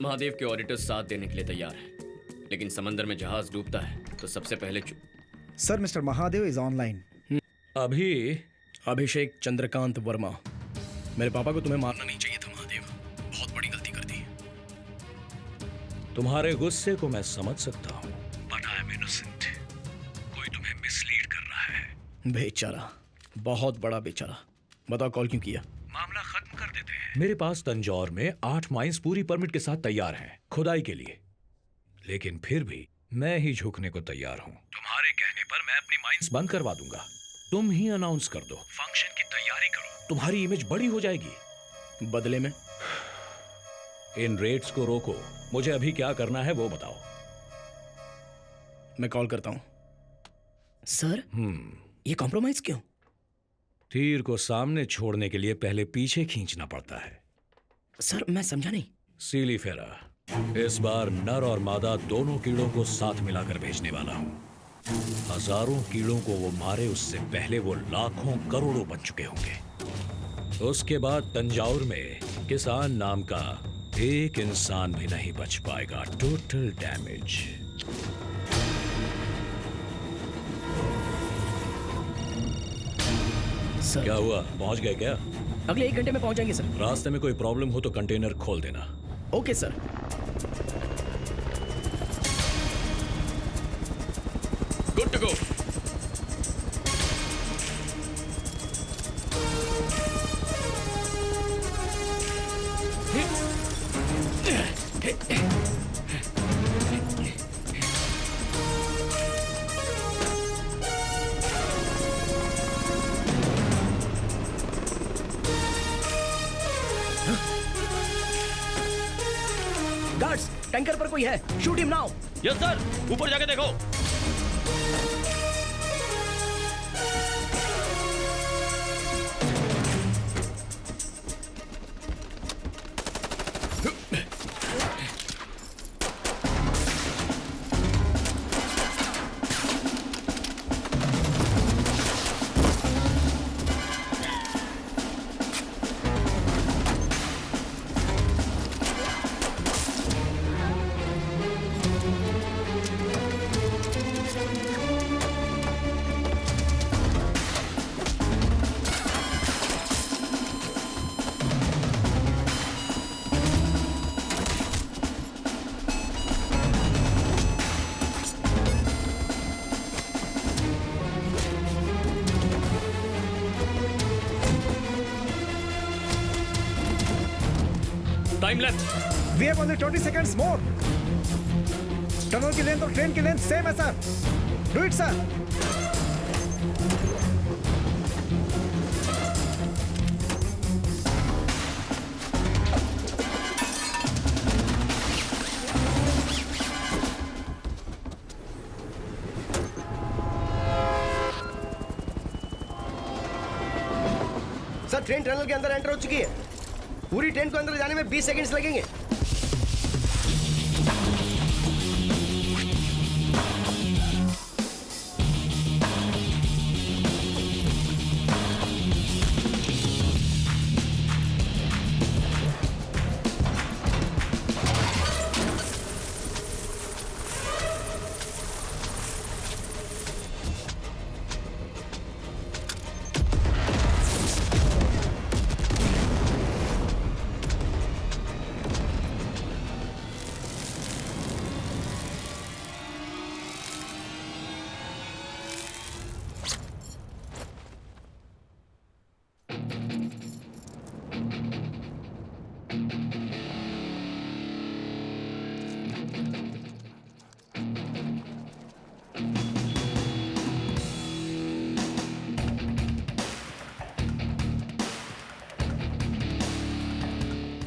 महादेव के ऑडिटर्स साथ देने के लिए तैयार है, लेकिन समंदर में जहाज डूबता है तो सबसे पहले sir, mister Mahadev is online. अभी अभिषेक चंद्रकांत वर्मा, मेरे पापा को तुम्हें मारना नहीं चाहिए था महादेव, बहुत बड़ी गलती कर दी। तुम्हारे गुस्से को मैं समझ सकता हूँ, बट आई एम इनोसेंट। कोई तुम्हें मिसलीड कर रहा है। बेचारा, बहुत बड़ा बेचारा। बताओ कॉल क्यों किया? मामला खत्म कर देते हैं। मेरे पास तंजौर में 8 माइंस पूरी परमिट के साथ तैयार हैं खुदाई के लिए, लेकिन फिर भी मैं ही झुकने को तैयार हूँ। तुम्हारे कहने पर मैं अपनी माइंस बंद करवा दूंगा। तुम ही अनाउंस कर दो, फंक्शन की तैयारी करो, तुम्हारी इमेज बड़ी हो जाएगी। बदले में इन रेट्स को रोको। मुझे अभी क्या करना है वो बताओ। मैं कॉल करता हूं। सर, ये कॉम्प्रोमाइज क्यों? तीर को सामने छोड़ने के लिए पहले पीछे खींचना पड़ता है। सर मैं समझा नहीं। सीली फेरा, इस बार नर और मादा दोनों कीड़ों को साथ मिलाकर भेजने वाला हूं। हजारों कीड़ों को वो मारे उससे पहले वो लाखों करोड़ों बन चुके होंगे। उसके बाद तंजाउर में किसान नाम का एक इंसान भी नहीं बच पाएगा। Total damage. सर, क्या हुआ, पहुंच गए क्या? अगले 1 घंटे में पहुंच जाएंगे सर। रास्ते में कोई प्रॉब्लम हो तो कंटेनर खोल देना। Okay sir. Good to go. Guards, tanker पर कोई है। Shoot him now. Yes sir, ऊपर जाके देखो। Time left. We have only 20 seconds more। Tunnel की लेंथ और ट्रेन की लेंथ सेम है sir. Do it sir. Sir, train tunnel के अंदर एंटर हो चुकी है। पूरी ट्रेन को अंदर जाने में 20 सेकंड्स लगेंगे।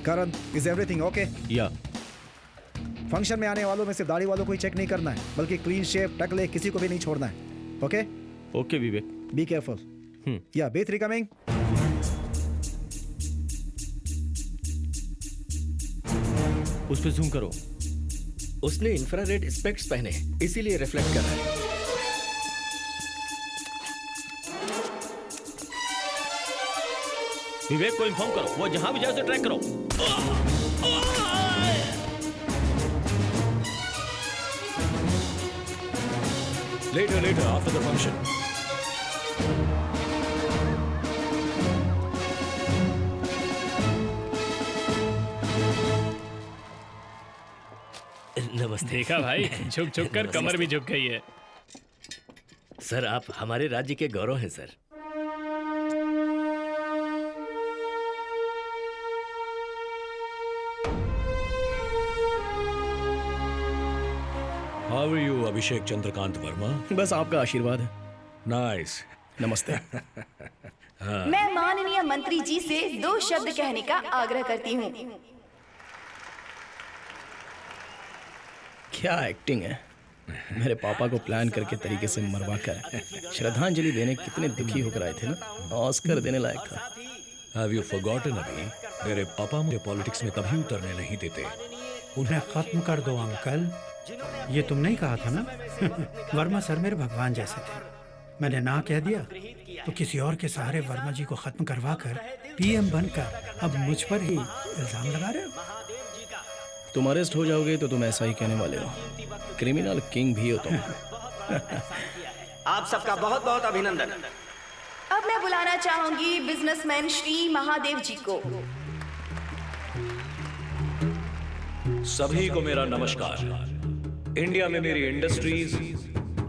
करण, इज एवरीथिंग ओके? या फंक्शन में आने वालों में सिर्फ दाढ़ी वालों को ही चेक नहीं करना है, बल्कि क्लीन शेव, टकले किसी को भी नहीं छोड़ना है। Okay? Okay Vivek. Be careful. या B3 कमिंग। उस पे जूम करो। उसने इंफ्रारेड स्पेक्ट्स पहने, इसीलिए रिफ्लेक्ट कर रहा है। विवेक को इन्फॉर्म करो, वो जहां भी जाए उसे ट्रैक करो। Later, after the function. नमस्ते। देखा भाई, झुक झुक कर कमर भी झुक गई है। सर, आप हमारे राज्य के गौरव हैं सर। How are you, अभिषेक चंद्रकांत वर्मा? बस आपका आशीर्वाद है। Nice. नमस्ते। मैं माननीय मंत्री जी से 2 शब्द कहने का आग्रह करती हूँ। क्या एक्टिंग है। मेरे पापा को प्लान करके तरीके से मरवा कर श्रद्धांजलि देने कितने दुखी होकर आए थे ना। ऑस्कर देने लायक था। Have you forgotten अभी? मेरे पापा मुझे पॉलिटिक्स में कभी उतरने नहीं देते। उन्हें खत्म कर दो अंकल। ये तुमने ही कहा था ना। वर्मा सर मेरे भगवान जैसे थे। मैंने ना कह दिया तो किसी और के सहारे वर्मा जी को खत्म करवा कर पीएम बनकर अब मुझ पर ही इल्जाम लगा रहे हो। तुम अरेस्ट हो जाओगे तो तुम ऐसा ही कहने वाले हो। क्रिमिनल किंग भी हो तुम। आप सबका बहुत बहुत अभिनंदन। अब मैं बुलाना चाहूंगी बिजनेसमैन श्री महादेव जी को। सभी को मेरा नमस्कार। इंडिया में मेरी इंडस्ट्रीज,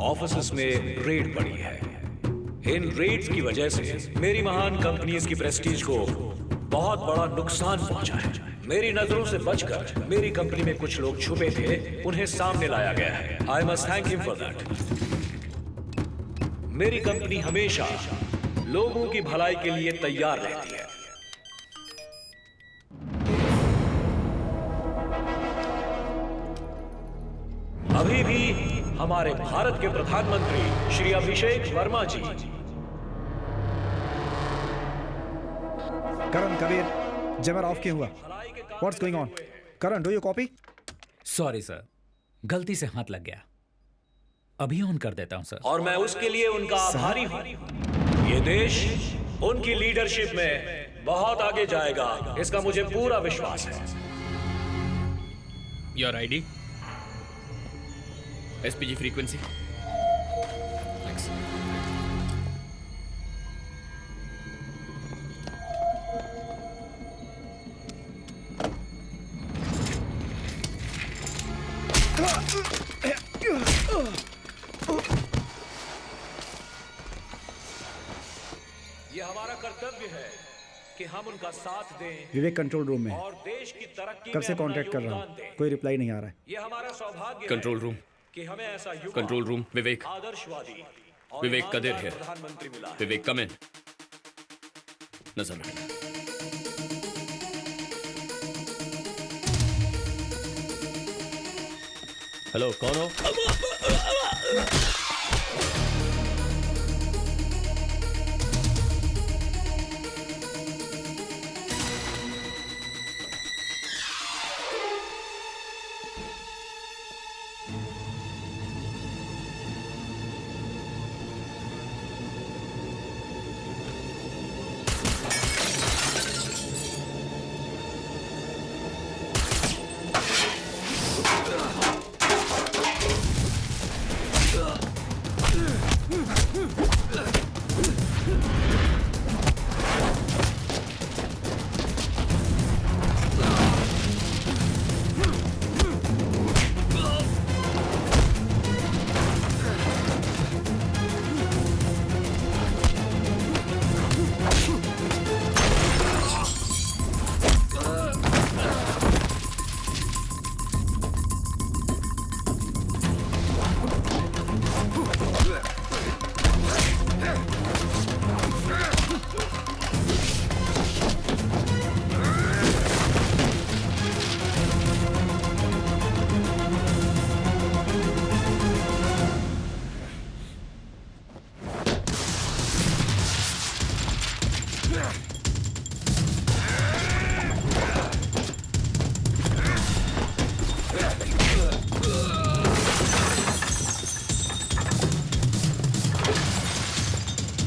ऑफिसेस में रेड पड़ी है। इन रेड्स की वजह से मेरी महान कंपनीज की प्रेस्टीज को बहुत बड़ा नुकसान पहुंचा है। मेरी नजरों से बचकर मेरी कंपनी में कुछ लोग छुपे थे, उन्हें सामने लाया गया है। I must thank him for that. मेरी कंपनी हमेशा लोगों की भलाई के लिए तैयार रहती है। अभी भी हमारे भारत के प्रधानमंत्री श्री अभिषेक वर्मा जी। करण, कबीर, जमर ऑफ क्यों हुआ? What's going on? Karan, do you copy? Sorry sir, गलती से हाथ लग गया। अभी ऑन कर देता हूं सर। और मैं उसके लिए उनका आभारी हूं। ये देश उनकी लीडरशिप में बहुत आगे जाएगा, इसका मुझे पूरा विश्वास है। Your ID, SPG frequency. Thanks. ये हमारा कर्तव्य है कि हम उनका साथ दें विवेक कंट्रोल रूम में है। और देश की तरक्की कब से में अपना कांटेक्ट कर रहा योगदान हूँ, दें। कोई रिप्लाई नहीं आ रहा है। ये हमारा सौभाग्य कंट्रोल रूम, है कि हमें ऐसा युवा, कंट्रोल रूम, विवेक, आदर्शवादी और विवेक कदिर ईमानदार है। प्रधानमंत्री मिला है। विवेक कम इन। नजर रखना। हेलो, कौन हो?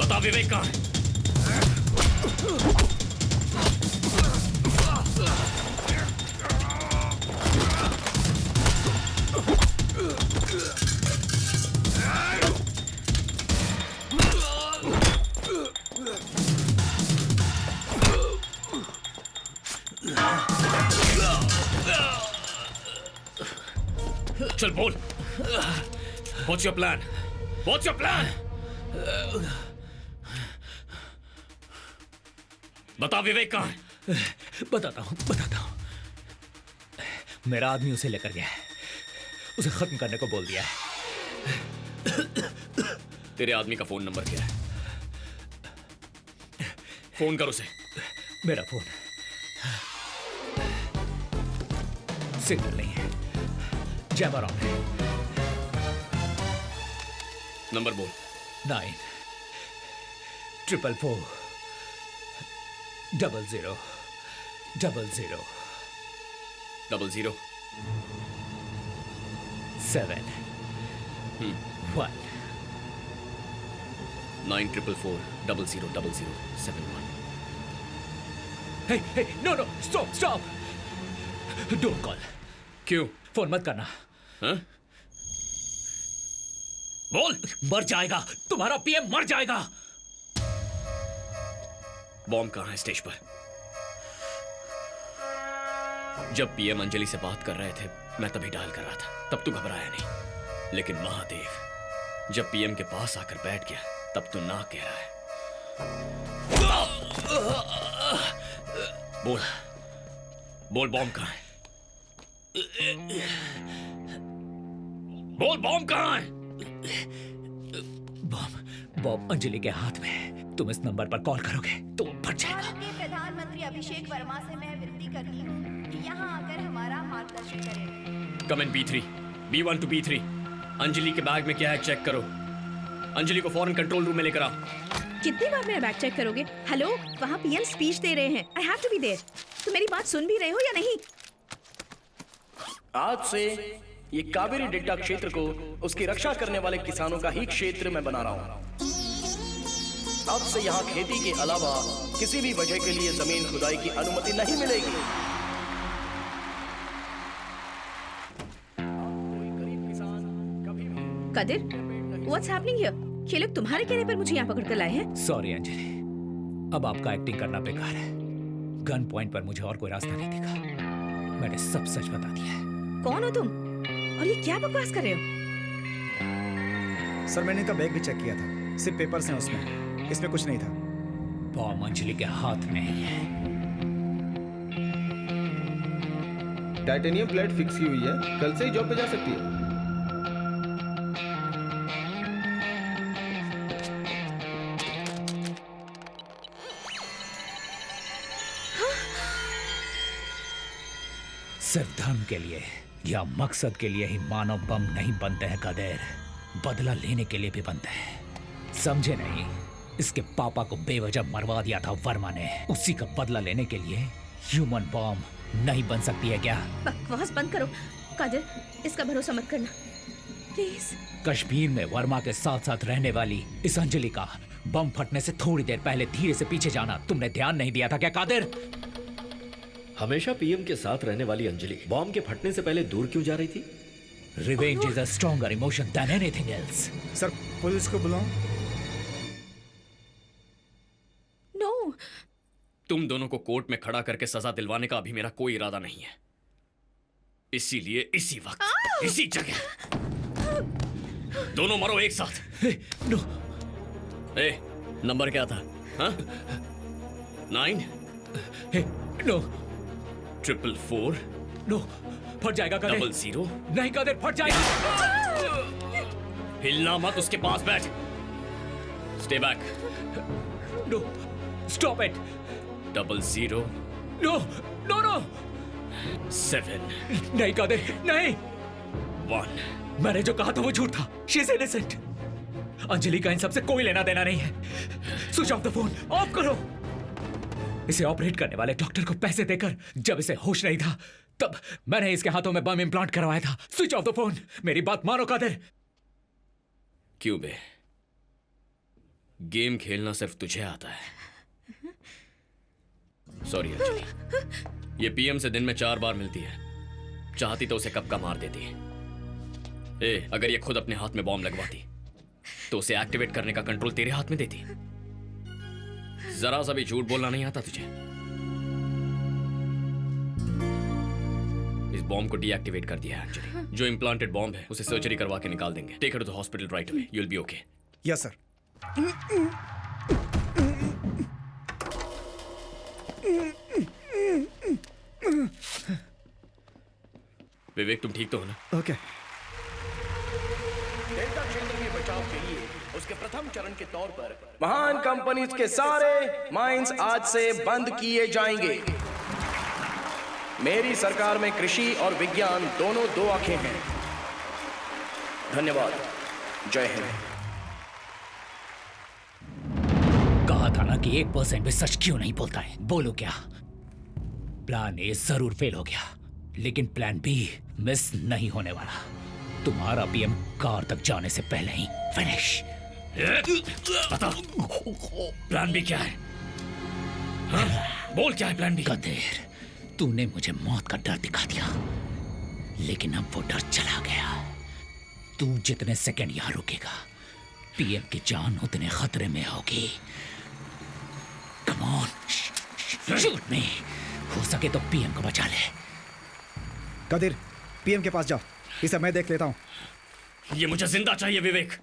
बता विवेक कहाँ है? चल बोल, What's your plan? What's your plan? बता विवेक कहाँ है? बताता हूँ। मेरा आदमी उसे लेकर गया है, उसे खत्म करने को बोल दिया है। तेरे आदमी का फोन नंबर क्या है? फोन कर उसे। मेरा फोन सिग्नल नहीं है, जैमर ऑन है। नंबर बोल। 9 444 00 00 00 7 1 944000071। Hey, no, stop! Don't call. क्यों? फोन मत करना। हाँ? बोल। मर जाएगा, तुम्हारा पीएम मर जाएगा। बॉम्ब कहाँ है स्टेज पर? जब पीएम अंजलि से बात कर रहे थे मैं तभी डायल कर रहा था, तब तू घबराया नहीं। लेकिन महादेव जब पीएम के पास आकर बैठ गया तब तू ना कह रहा है। बोल बॉम्ब कहाँ है? बोल बॉम्ब कहाँ है? बॉम्ब अंजलि के हाथ में है। तुम इस नंबर पर कॉल करोगे तो वो फट जाएगा। भारत के प्रधानमंत्री अभिषेक वर्मा से मैं विनती करती हूँ कि यहाँ आकर हमारा मार्गदर्शन करें। कम इन B3, B1 to B3। Anjali के बैग में क्या है चेक करो। अंजलि को फौरन कंट्रोल रूम में लेकर आओ। कितनी बार मेरा बैग चेक करोगे? हेलो, वहाँ पीएम स्पीच दे रहे हैं। I have to be there. तो मेरी बात सुन भी रहे हो या नहीं? आज से ये कावेरी डेल्टा क्षेत्र को उसकी रक्षा करने वाले किसानों का ही क्षेत्र मैं बना रहा हूँ। अब से यहाँ खेती के अलावा किसी भी वजह के लिए जमीन खुदाई की अनुमति नहीं मिलेगी। Qadir, what's happening here? ये लोग तुम्हारे कहने पर मुझे यहाँ पकड़ कर लाए हैं। सॉरी अंजलि, अब आपका एक्टिंग करना बेकार है। गन पॉइंट पर मुझे और कोई रास्ता नहीं दिखा। मैंने सब सच बता दिया है। कौन हो तुम और ये क्या बकवास कर रहे हो? सर मैंने इनका बैग भी चेक किया था, सिर्फ पेपर्स हैं उसमें, इसमें कुछ नहीं था। बॉम्ब अंजलि के हाथ में है। टाइटेनियम प्लेट फिक्स की हुई है, कल से ही जॉब पे जा सकती है। सिर्फ धर्म के लिए या मकसद के लिए ही मानव बम नहीं बनते हैं कदेर, बदला लेने के लिए भी बनते हैं। समझे नहीं? इसके पापा को बेवजह मरवा दिया था वर्मा ने, उसी का बदला लेने के लिए ह्यूमन बॉम्ब नहीं बन सकती है क्या? बकवास बंद करो कादिर, इसका भरोसा मत करना प्लीज। कश्मीर में वर्मा के साथ साथ रहने वाली इस अंजलि का बम फटने से थोड़ी देर पहले धीरे से पीछे जाना तुमने ध्यान नहीं दिया था क्या कादिर? हमेशा पीएम के साथ रहने वाली अंजलि बॉम्ब के फटने से पहले दूर क्यों जा रही थी? Revenge is a stronger emotion than anything else. Sir police को बुलाओ। नो। तुम दोनों को कोर्ट में खड़ा करके सजा दिलवाने का अभी मेरा कोई इरादा नहीं है, इसीलिए इसी वक्त इसी जगह दोनों मरो एक साथ। नो। नंबर क्या था? हाँ? 9 नो 444 नो, फट जाएगा कादिर। 00 नहीं कादिर, फट जाएगा। हिलना मत, उसके पास बैठ। Stay back. No, stop it. 00 no no no 7 नहीं कादिर, नहीं। 1 मैंने जो कहा था वो झूठ था। She is innocent. अंजलि का इन सबसे कोई लेना देना नहीं है। Switch off the phone, of करो। इसे ऑपरेट करने वाले डॉक्टर को पैसे देकर जब इसे होश नहीं था तब मैंने इसके हाथों में बम इम्प्लांट करवाया था। स्विच ऑफ द फोन, मेरी बात मानो कादिर। क्यों बे, गेम खेलना सिर्फ तुझे आता है। सॉरी अंजलि, ये पीएम से दिन में 4 बार मिलती है, चाहती तो उसे कब का मार देती है। अगर ये खुद अपने हाथ में बॉम्ब लगवाती तो उसे एक्टिवेट करने का कंट्रोल तेरे हाथ में देती। जरा सा भी झूठ बोलना नहीं आता तुझे। इस बॉम्ब को डीएक्टिवेट कर दिया है अंजलि। जो इम्प्लांटेड बॉम्ब है उसे सर्जरी करवा के निकाल देंगे। Take her to the hospital right away, you will be okay. Yes sir. Vivek तुम ठीक तो हो ना? ओके। डेल्टा क्षेत्र के बचाव के लिए उसके प्रथम चरण के तौर पर महान कंपनीज के सारे माइंस आज से बंद किए जाएंगे। मेरी सरकार में कृषि और विज्ञान दोनों दो आंखें हैं। धन्यवाद। जय हिंद। कहा था ना कि 1% भी सच क्यों नहीं बोलता है। बोलो क्या? प्लान ए जरूर फेल हो गया, लेकिन प्लान बी मिस नहीं होने वाला। तुम्हारा पीएम कार तक जाने से पहले ही फिनिश। बता प्लान बी क्या है? हाँ? बोल क्या है प्लान बी? गधेर, तूने मुझे मौत का डर दिखा दिया, लेकिन अब वो डर चला गया। तू जितने सेकंड यहां रुकेगा, पीएम की जान उतने खतरे में होगी। कम ऑन, शूट मी। हो सके तो पीएम को बचा ले। कदीर, पीएम के पास जाओ, इसे मैं देख लेता हूं। ये मुझे जिंदा चाहिए विवेक।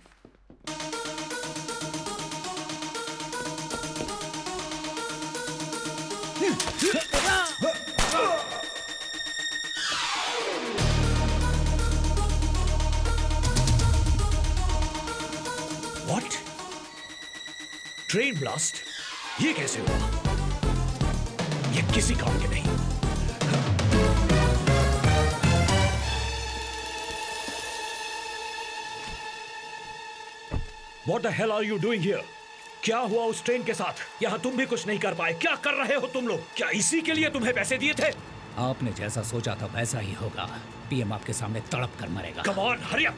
What? Train blast? ये कैसे हुआ? ये किसी काम के नहीं। What the hell are you doing here? क्या हुआ उस ट्रेन के साथ? यहाँ तुम भी कुछ नहीं कर पाए। क्या कर रहे हो तुम लोग? क्या इसी के लिए तुम्हें पैसे दिए थे? आपने जैसा सोचा था वैसा ही होगा। पीएम आपके सामने तड़प कर मरेगा। Come on, hurry up!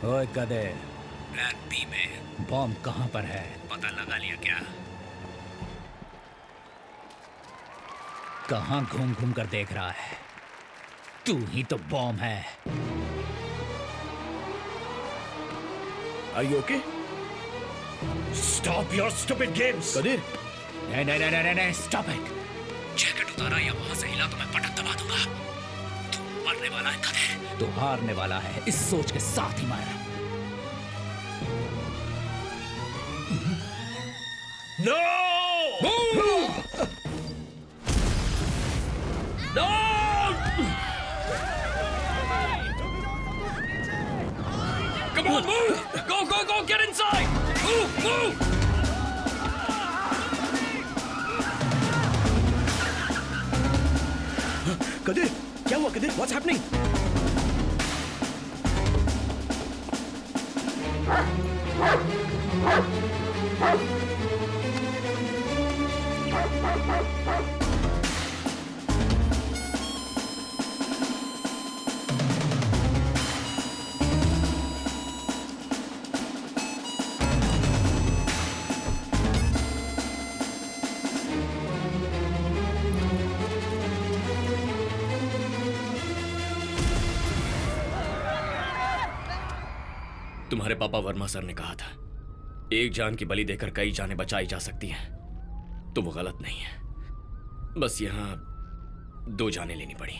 ओए गधे, प्लान बी में बॉम्ब कहां पर है? पता लगा लिया क्या? कहां घूम घूम कर देख रहा है? तू ही तो बॉम्ब है। Are you okay? Stop your stupid games! Qadeer, नहीं नहीं नहीं नहीं नहीं, स्टॉप इट। जैकेट उतारा या वहां से हिला तो मैं पटक दबा दूंगा। तू मरने वाला है गधे। तू हारने वाला है, इस सोच के साथ ही मर। No! No! Come on, move! Go, go, go! Get inside! Move, move! Qadeer, क्या हुआ कदीर? What's happening? तुम्हारे पापा वर्मा सर ने कहा था, एक जान की बलि देकर कई जानें बचाई जा सकती हैं। तो वो गलत नहीं है। बस यहां 2 जानें लेनी पड़ी।